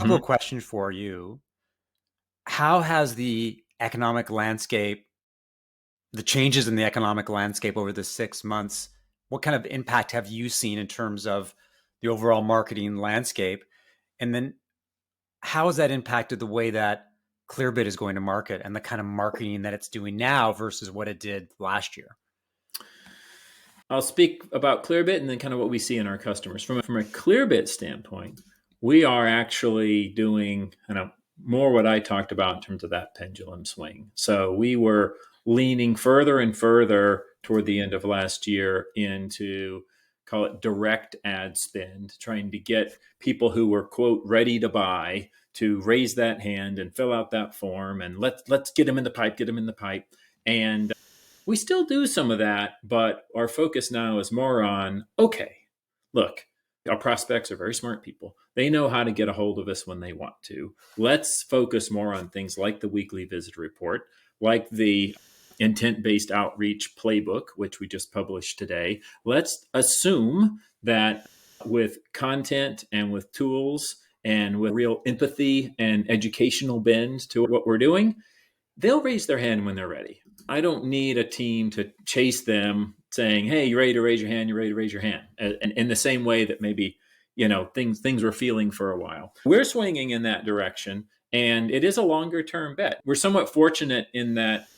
couple Mhm. of questions for you. How has the changes in the economic landscape over the 6 months, what kind of impact have you seen in terms of the overall marketing landscape? And then how has that impacted the way that Clearbit is going to market and the kind of marketing that it's doing now versus what it did last year? I'll speak about Clearbit and then kind of what we see in our customers. From a Clearbit standpoint, we are actually doing more what I talked about in terms of that pendulum swing. So we were leaning further and further toward the end of last year into, call it, direct ad spend, trying to get people who were, quote, ready to buy to raise that hand and fill out that form, and let's get them in the pipe, get them in the pipe. And we still do some of that, but our focus now is more on, okay, look, our prospects are very smart people. They know how to get a hold of us when they want to. Let's focus more on things like the weekly visitor report, like the intent-based outreach playbook, which we just published today. Let's assume that with content and with tools and with real empathy and educational bend to what we're doing, they'll raise their hand when they're ready. I don't need a team to chase them saying, "Hey, you ready to raise your hand? You ready to raise your hand?" And in the same way that maybe things were feeling for a while. We're swinging in that direction, and it is a longer term bet. We're somewhat fortunate in that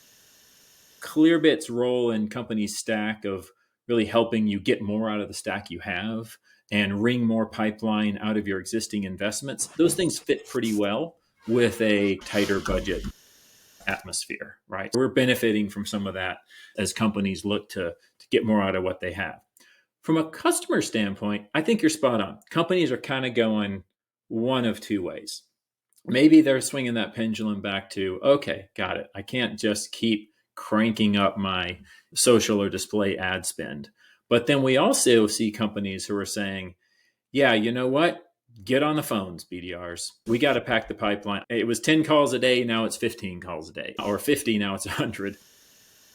Clearbit's role in company's stack of really helping you get more out of the stack you have and wring more pipeline out of your existing investments. Those things fit pretty well with a tighter budget atmosphere, right? We're benefiting from some of that as companies look to get more out of what they have. From a customer standpoint, I think you're spot on. Companies are kind of going one of two ways. Maybe they're swinging that pendulum back to, okay, got it. I can't just keep cranking up my social or display ad spend. But then we also see companies who are saying, yeah, you know what? Get on the phones, BDRs. We got to pack the pipeline. It was 10 calls a day. Now it's 15 calls a day, or 50. Now it's 100.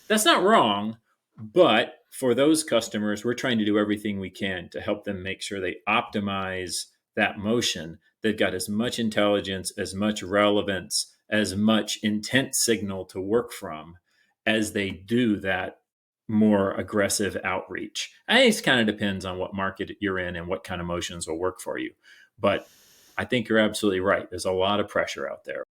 That's not wrong. But for those customers, we're trying to do everything we can to help them make sure they optimize that motion. They've got as much intelligence, as much relevance, as much intent signal to work from as they do that more aggressive outreach. I think it kind of depends on what market you're in and what kind of motions will work for you. But I think you're absolutely right. There's a lot of pressure out there.